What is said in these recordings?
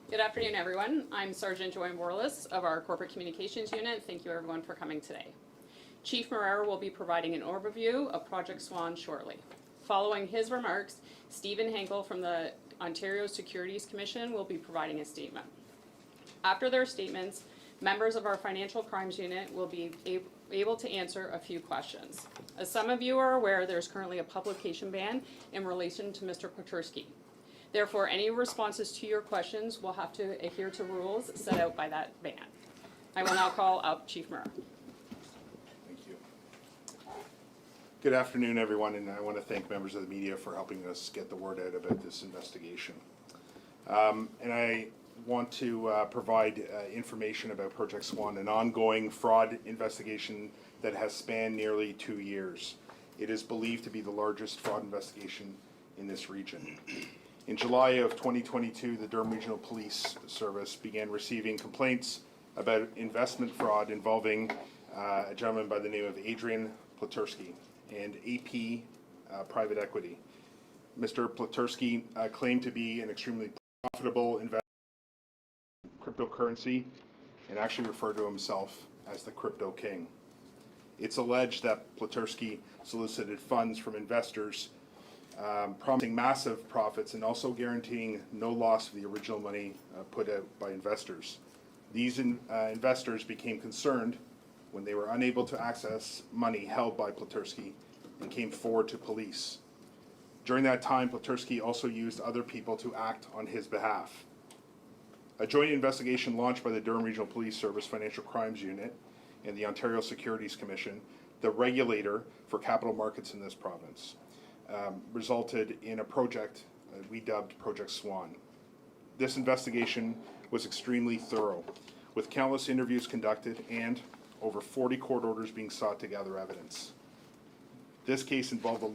Good afternoon, everyone. I'm Sergeant Joy Morlis of our Corporate Communications Unit. Thank you, everyone, for coming today. Chief Moreira will be providing an overview of Project Swan shortly. Following his remarks, Stephen Henkel from the Ontario Securities Commission will be providing a statement. After their statements, members of our Financial Crimes Unit will be able to answer a few questions. As some of you are aware, there's currently a publication ban in relation to Mr. Pleterski. Therefore, any responses to your questions will have to adhere to rules set out by that ban. I will now call up Chief Moreira. Thank you. Good afternoon, everyone, and I want to thank members of the media for helping us get the word out about this investigation. And I want to provide information about Project Swan, an ongoing fraud investigation that has spanned nearly 2 years. It is believed to be the largest fraud investigation in this region. In July of 2022, the Durham Regional Police Service began receiving complaints about investment fraud involving a gentleman by the name of Aiden Pleterski and AP Private Equity. Mr. Pleterski claimed to be an extremely profitable investor in cryptocurrency and actually referred to himself as the Crypto King. It's alleged that Pleterski solicited funds from investors promising massive profits and also guaranteeing no loss of the original money put out by investors. These investors became concerned when they were unable to access money held by Pleterski and came forward to police. During that time, Pleterski also used other people to act on his behalf. A joint investigation launched by the Durham Regional Police Service Financial Crimes Unit and the Ontario Securities Commission, the regulator for capital markets in this province, resulted in a project we dubbed Project Swan. This investigation was extremely thorough, with countless interviews conducted and over 40 court orders being sought to gather evidence. This case involved a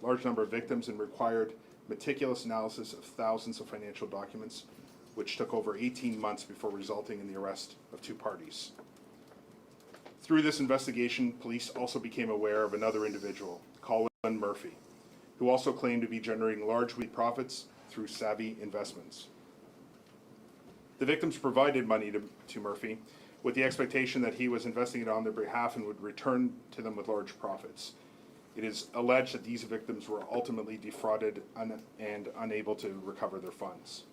large number of victims and required meticulous analysis of thousands of financial documents, which took over 18 months before resulting in the arrest of 2 parties. Through this investigation, police also became aware of another individual, Colin Murphy, who also claimed to be generating large profits through savvy investments. The victims provided money to Murphy with the expectation that he was investing it on their behalf and would return to them with large profits. It is alleged that these victims were ultimately defrauded and unable to recover their funds.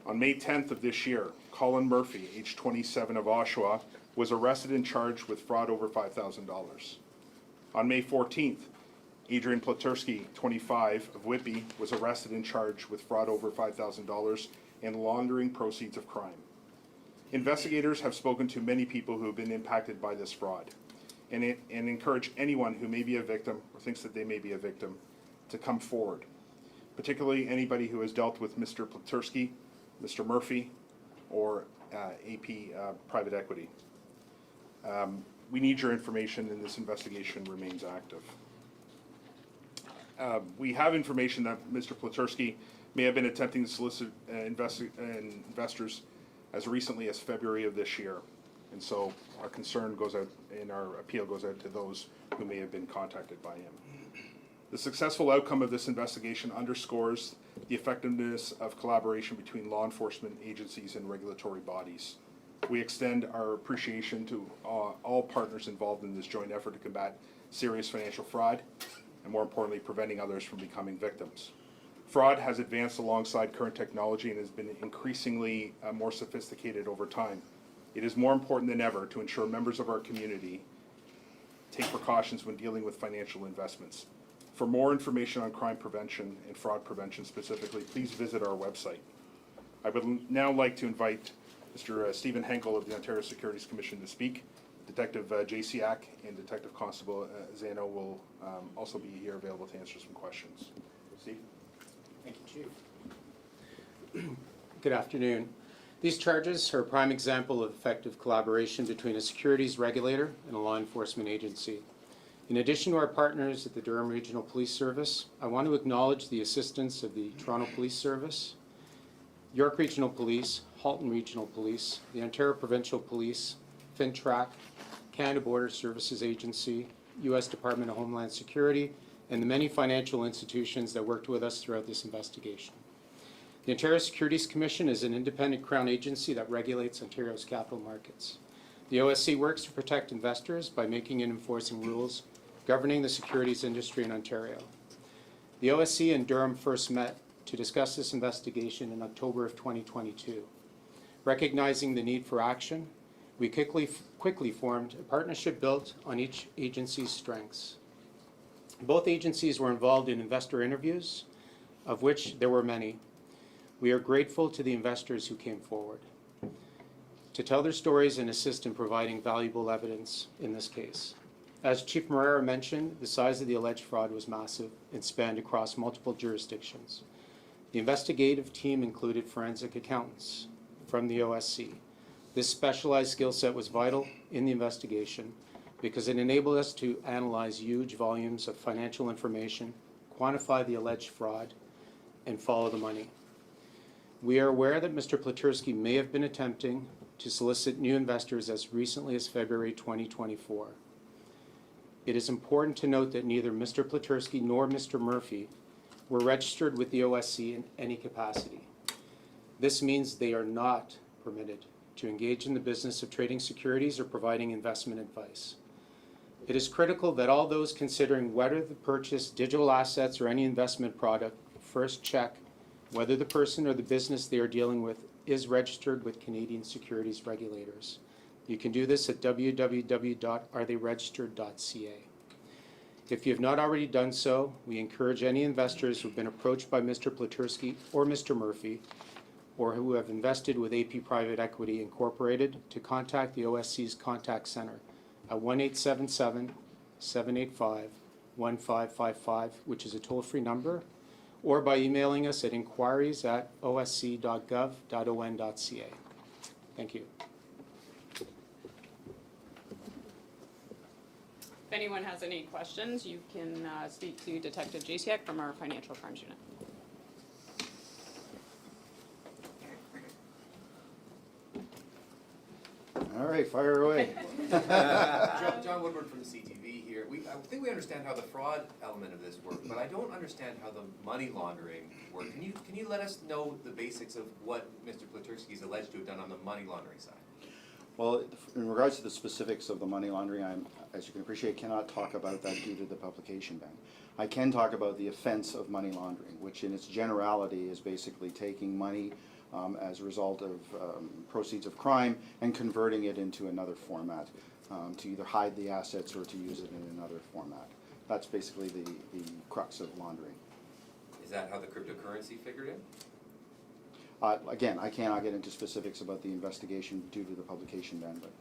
On May 10th of this year, Colin Murphy, age 27 of Oshawa, was arrested and charged with fraud over $5,000. On May 14th, Aiden Pleterski, 25, of Whitby, was arrested and charged with fraud over $5,000 and laundering proceeds of crime. Investigators have spoken to many people who have been impacted by this fraud and encourage anyone who may be a victim or thinks that they may be a victim to come forward, particularly anybody who has dealt with Mr. Pleterski, Mr. Murphy, or AP Private Equity. We need your information, and this investigation remains active. We have information that Mr. Pleterski may have been attempting to solicit investors as recently as February of this year. And so our concern goes out, and our appeal goes out to those who may have been contacted by him. The successful outcome of this investigation underscores the effectiveness of collaboration between law enforcement agencies and regulatory bodies. We extend our appreciation to all partners involved in this joint effort to combat serious financial fraud, and more importantly, preventing others from becoming victims. Fraud has advanced alongside current technology and has been increasingly more sophisticated over time. It is more important than ever to ensure members of our community take precautions when dealing with financial investments. For more information on crime prevention and fraud prevention specifically, please visit our website. I would now like to invite Mr. Stephen Henkel of the Ontario Securities Commission to speak. Detective Jasiak and Detective Constable Zano will also be here available to answer some questions. Steve? Thank you, Chief. Good afternoon. These charges are a prime example of effective collaboration between a securities regulator and a law enforcement agency. In addition to our partners at the Durham Regional Police Service, I want to acknowledge the assistance of the Toronto Police Service, York Regional Police, Halton Regional Police, the Ontario Provincial Police, FinTrack, Canada Border Services Agency, U.S. Department of Homeland Security, and the many financial institutions that worked with us throughout this investigation. The Ontario Securities Commission is an independent Crown agency that regulates Ontario's capital markets. The OSC works to protect investors by making and enforcing rules governing the securities industry in Ontario. The OSC and Durham first met to discuss this investigation in October of 2022. Recognizing the need for action, we quickly formed a partnership built on each agency's strengths. Both agencies were involved in investor interviews, of which there were many. We are grateful to the investors who came forward to tell their stories and assist in providing valuable evidence in this case. As Chief Moreira mentioned, the size of the alleged fraud was massive and spanned across multiple jurisdictions. The investigative team included forensic accountants from the OSC. This specialized skill set was vital in the investigation because it enabled us to analyze huge volumes of financial information, quantify the alleged fraud, and follow the money. We are aware that Mr. Pleterski may have been attempting to solicit new investors as recently as February 2024. It is important to note that neither Mr. Pleterski nor Mr. Murphy were registered with the OSC in any capacity. This means they are not permitted to engage in the business of trading securities or providing investment advice. It is critical that all those considering whether to purchase digital assets or any investment product first check whether the person or the business they are dealing with is registered with Canadian securities regulators. You can do this at www.aretheyregistered.ca. If you have not already done so, we encourage any investors who have been approached by Mr. Pleterski or Mr. Murphy or who have invested with AP Private Equity Incorporated to contact the OSC's contact center at 1-877-785-1555, which is a toll-free number, or by emailing us at inquiries@osc.gov.on.ca. Thank you. If anyone has any questions, you can speak to Detective Jasiak from our Financial Crimes Unit. All right, fire away. John Woodward from the CTV here. I think we understand how the fraud element of this works, but I don't understand how the money laundering works. Can you let us know the basics of what Mr. Pleterski is alleged to have done on the money laundering side? Well, in regards to the specifics of the money laundering, as you can appreciate, cannot talk about that due to the publication ban. I can talk about the offense of money laundering, which in its generality is basically taking money as a result of proceeds of crime and converting it into another format to either hide the assets or to use it in another format. That's basically the crux of laundering. Is that how the cryptocurrency figured in? Again, I cannot get into specifics about the investigation due to the publication ban, but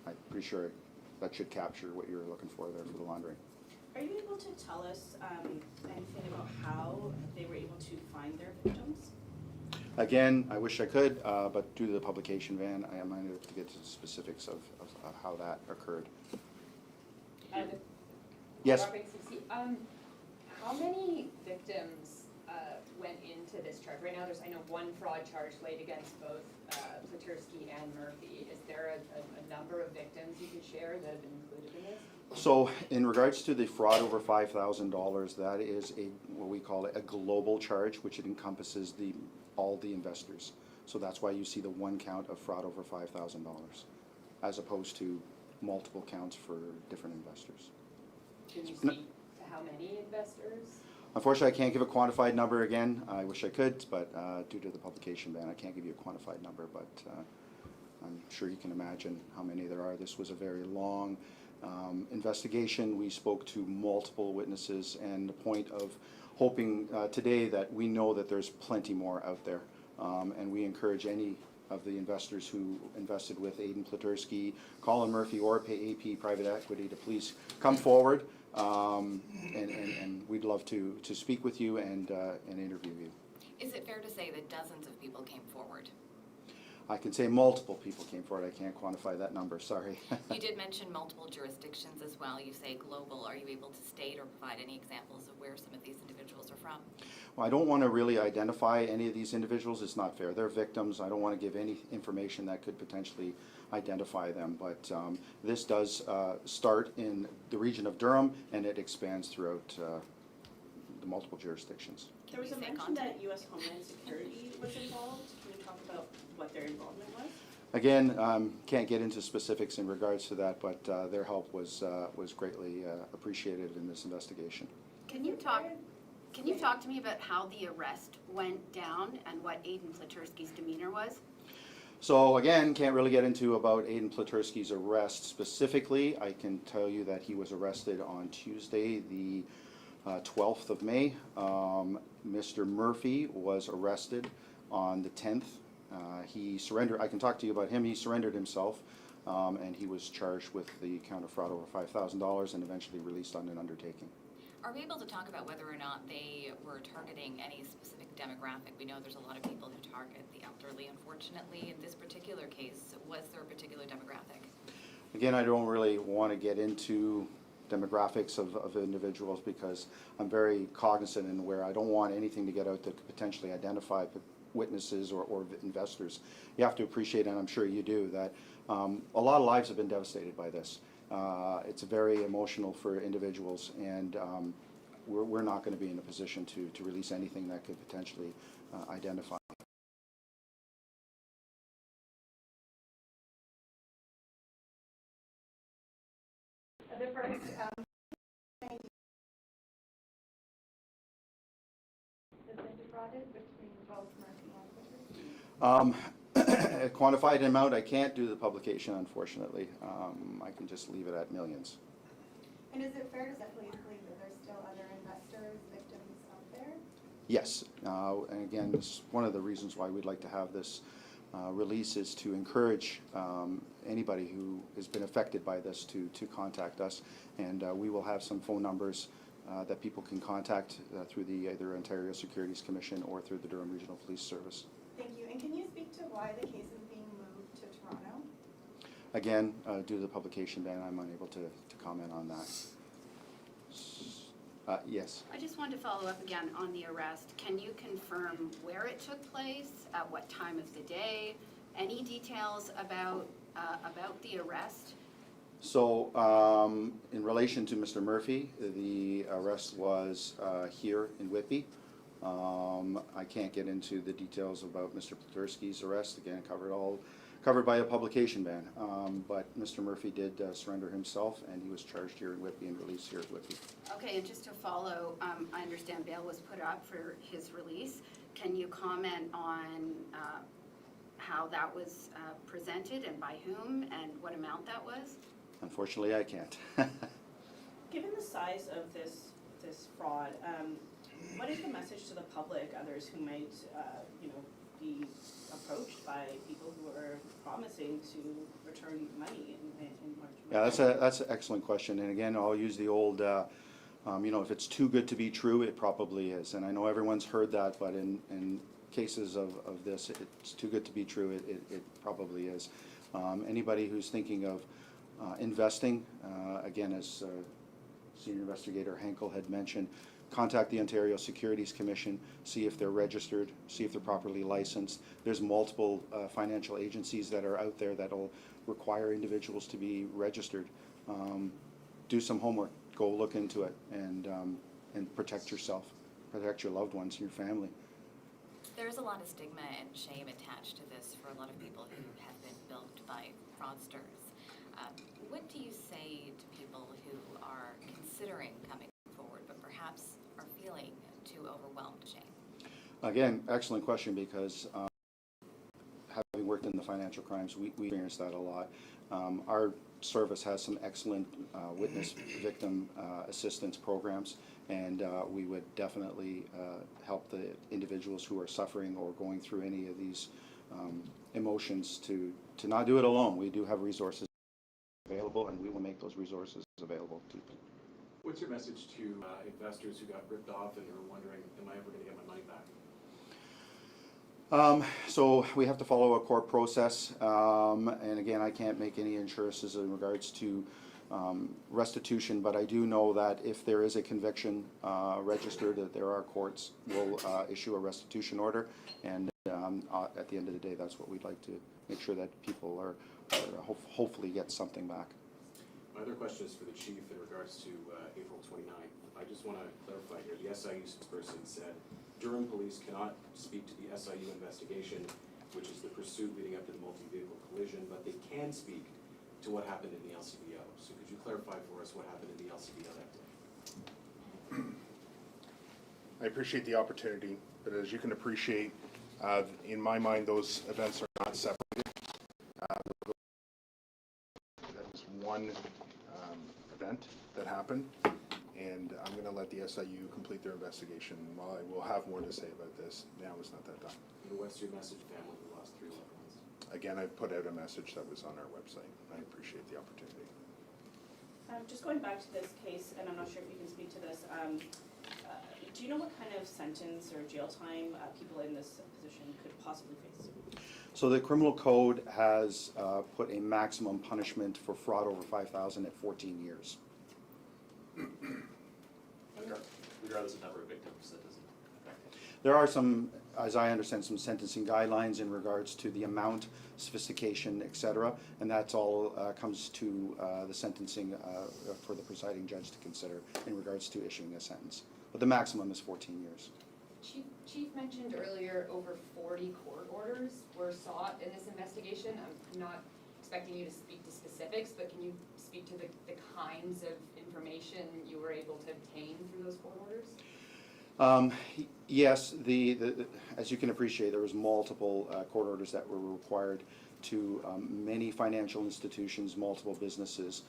I'm pretty sure that should capture what you're looking for there for the laundering. Are you able to tell us anything about how they were able to find their victims? Again, I wish I could, but due to the publication ban, I am unable to get to the specifics of how that occurred. Yes? How many victims went into this charge? Right now there's, I know, one fraud charge laid against both Pleterski and Murphy. Is there a number of victims you could share that have been included in this? So in regards to the fraud over $5,000, that is what we call a global charge, which it encompasses all the investors. So that's why you see the one count of fraud over $5,000, as opposed to multiple counts for different investors. Can you speak to how many investors? Unfortunately, I can't give a quantified number again. I wish I could, but due to the publication ban, I can't give you a quantified number, but I'm sure you can imagine how many there are. This was a very long investigation. We spoke to multiple witnesses, and the point of hoping today that we know that there's plenty more out there, and we encourage any of the investors who invested with Aiden Pleterski, Colin Murphy, or AP Private Equity to please come forward, and we'd love to speak with you and interview you. Is it fair to say that dozens of people came forward? I can say multiple people came forward. I can't quantify that number, sorry. You did mention multiple jurisdictions as well. You say global. Are you able to state or provide any examples of where some of these individuals are from? Well, I don't want to really identify any of these individuals. It's not fair. They're victims. I don't want to give any information that could potentially identify them. But this does start in the region of Durham, and it expands throughout the multiple jurisdictions. There was you a say mention contact? that US Homeland Security was involved. Can you talk about what their involvement was? Again, can't get into specifics in regards to that, but their help was greatly appreciated in this investigation. Can you talk to me about how the arrest went down and what Aiden Pleterski's demeanor was? So again, can't really get into about Aiden Pleterski's arrest specifically. I can tell you that he was arrested on Tuesday, the 12th of May. Mr. Murphy was arrested on the 10th. He surrendered. I can talk to you about him. He surrendered himself, and he was charged with the count of fraud over $5,000 and eventually released on an undertaking. Are we able to talk about whether or not they were targeting any specific demographic? We know there's a lot of people who target the elderly, unfortunately. In this particular case, was there a particular demographic? Again, I don't really want to get into demographics of individuals because I'm very cognizant and aware. I don't want anything to get out that could potentially identify witnesses or investors. You have to appreciate, and I'm sure you do, that a lot of lives have been devastated by this. It's very emotional for individuals, and we're not going to be in a position to release anything that could potentially identify. Other parts, has been defrauded between both Murphy and Pleterski? A quantified amount, I can't do the publication, unfortunately. I can just leave it at millions. And is it fair to believe that there's still other investors, victims out there? Yes, and again, this is one of the reasons why we'd like to have this release is to encourage anybody who has been affected by this to contact us, and we will have some phone numbers that people can contact through the either Ontario Securities Commission or through the Durham Regional Police Service. Thank you. And can you speak to why the case is being moved to Toronto? Again, due to the publication ban, I'm unable to comment on that. Yes. I just wanted to follow up again on the arrest. Can you confirm where it took place, at what time of the day? Any details about the arrest? So, in relation to Mr. Murphy, the arrest was here in Whitby. I can't get into the details about Mr. Pleterski's arrest. Again, covered by a publication ban. But Mr. Murphy did surrender himself, and he was charged here in Whitby and released here at Whitby. Okay, and just to follow, I understand bail was put up for his release. Can you comment on how that was presented and by whom and what amount that was? Unfortunately, I can't. Given the size of this fraud, what is the message to the public, others who might, be approached by people who are promising to return money in large amounts? Yeah, that's an excellent question. And again, I'll use the old, if it's too good to be true, it probably is. And I know everyone's heard that, but in cases of this, it's too good to be true, it probably is. Anybody who's thinking of investing, again, as Senior Investigator Henkel had mentioned, contact the Ontario Securities Commission, see if they're registered, see if they're properly licensed. There's multiple financial agencies that are out there that will require individuals to be registered. Do some homework, go look into it, and protect yourself, protect your loved ones, your family. There's a lot of stigma and shame attached to this for a lot of people who have been bilked by fraudsters. What do you say to people who are considering coming forward but perhaps are feeling too overwhelmed with shame? Again, excellent question, because having worked in the financial crimes, we experience that a lot. Our service has some excellent witness victim assistance programs, and we would definitely help the individuals who are suffering or going through any of these emotions to not do it alone. We do have resources available, and we will make those resources available to people. What's your message to investors who got ripped off and are wondering, am I ever going to get my money back? So we have to follow a court process, and again, I can't make any assurances in regards to restitution, but I do know that if there is a conviction registered, that there are courts will issue a restitution order, and at the end of the day, that's what we'd like to make sure that people are hopefully get something back. My other question is for the chief in regards to April 29th. I just want to clarify here. The SIU spokesperson said Durham Police cannot speak to the SIU investigation, which is the pursuit leading up to the multi-vehicle collision, but they can speak to what happened in the LCBO. So could you clarify for us what happened in the LCBO that day? I appreciate the opportunity, but as you can appreciate, in my mind, those events are not separated. That was one event that happened, and I'm going to let the SIU complete their investigation. While I will have more to say about this, now is not that time. And what's your message, family who lost 3 loved ones? Again, I put out a message that was on our website. I appreciate the opportunity. Just going back to this case, and I'm not sure if you can speak to this, do you know what kind of sentence or jail time people in this position could possibly face? So the criminal code has put a maximum punishment for fraud over 5,000 at 14 years. Regardless of number of victims, that doesn't affect it. There are some, as I understand, some sentencing guidelines in regards to the amount, sophistication, et cetera, and that's all comes to the sentencing for the presiding judge to consider in regards to issuing a sentence. But the maximum is 14 years. Chief mentioned earlier over 40 court orders were sought in this investigation. I'm not expecting you to speak to specifics, but can you speak to the kinds of information you were able to obtain through those court orders? Yes, as you can appreciate, there was multiple court orders that were required to many financial institutions, multiple businesses.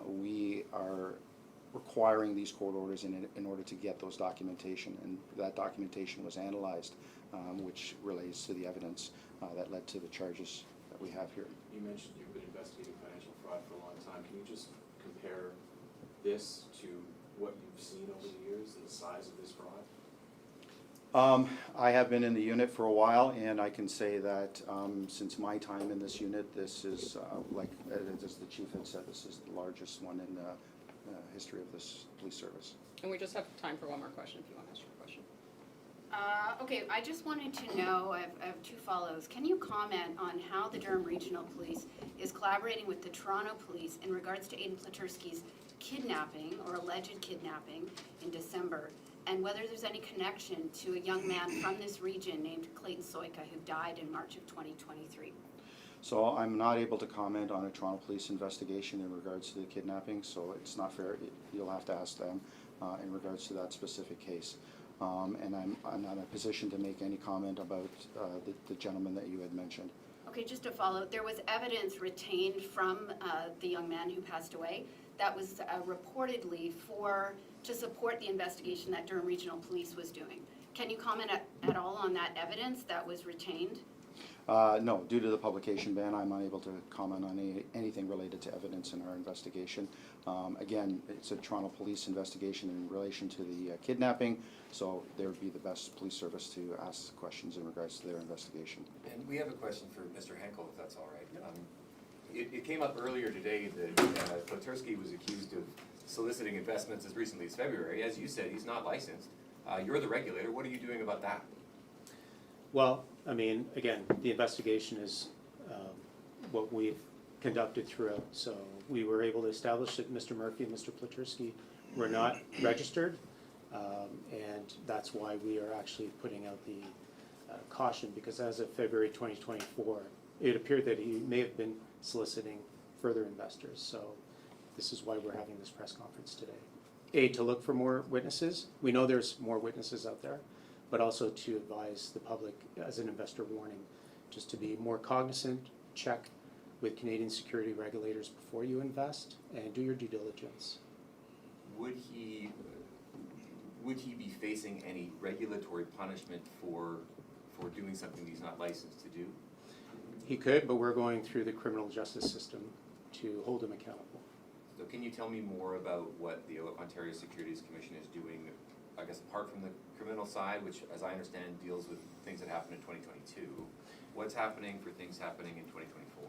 We are requiring these court orders in order to get those documentation, and that documentation was analyzed, which relates to the evidence that led to the charges that we have here. You mentioned you've been investigating financial fraud for a long time. Can you just compare this to what you've seen over the years and the size of this fraud? I have been in the unit for a while, and I can say that since my time in this unit, this is, like as the chief had said, this is the largest one in the history of this police service. And we just have time for one more question if you want to ask your question. Okay, I just wanted to know, I have 2 follows. Can you comment on how the Durham Regional Police is collaborating with the Toronto Police in regards to Aiden Pleterski's kidnapping or alleged kidnapping in December, and whether there's any connection to a young man from this region named Clayton Soika who died in March of 2023? So I'm not able to comment on a Toronto Police investigation in regards to the kidnapping, so it's not fair. You'll have to ask them in regards to that specific case. And I'm not in a position to make any comment about the gentleman that you had mentioned. Okay, just to follow, there was evidence retained from the young man who passed away that was reportedly to support the investigation that Durham Regional Police was doing. Can you comment at all on that evidence that was retained? No, due to the publication ban, I'm unable to comment on anything related to evidence in our investigation. Again, it's a Toronto Police investigation in relation to the kidnapping, so they would be the best police service to ask questions in regards to their investigation. And we have a question for Mr. Henkel, if that's all right. It came up earlier today that Pleterski was accused of soliciting investments as recently as February. As you said, he's not licensed. You're the regulator. What are you doing about that? Well, I mean, again, the investigation is what we've conducted throughout. So we were able to establish that Mr. Murphy and Mr. Pleterski were not registered, and that's why we are actually putting out the caution, because as of February 2024, it appeared that he may have been soliciting further investors. So this is why we're having this press conference today. To look for more witnesses. We know there's more witnesses out there, but also to advise the public as an investor warning, just to be more cognizant, check with Canadian security regulators before you invest, and do your due diligence. Would he be facing any regulatory punishment for doing something he's not licensed to do? He could, but we're going through the criminal justice system to hold him accountable. So can you tell me more about what the Ontario Securities Commission is doing, I guess apart from the criminal side, which as I understand deals with things that happened in 2022, what's happening for things happening in 2024?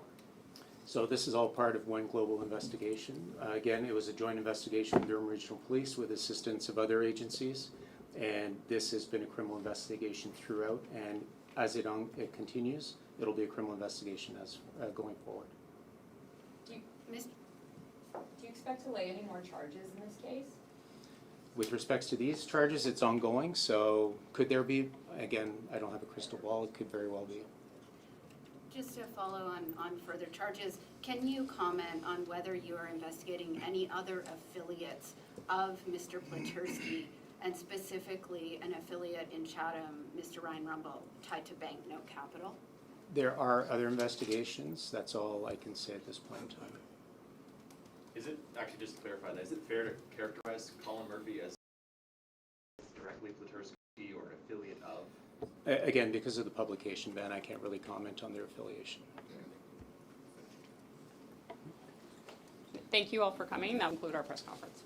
So this is all part of one global investigation. Again, it was a joint investigation with Durham Regional Police with assistance of other agencies, and this has been a criminal investigation throughout, and as it continues, it'll be a criminal investigation as going forward. Do you expect to lay any more charges in this case? With respects to these charges, it's ongoing, so could there be, again, I don't have a crystal ball, it could very well be. Just to follow on further charges, can you comment on whether you are investigating any other affiliates of Mr. Pleterski, and specifically an affiliate in Chatham, Mr. Ryan Rumble, tied to Banknote Capital? There are other investigations, that's all I can say at this point in time. Is it, actually just to clarify that, is it fair to characterize Colin Murphy as directly Pleterski or an affiliate of? Again, because of the publication ban, I can't really comment on their affiliation. Thank you all for coming. That will conclude our press conference.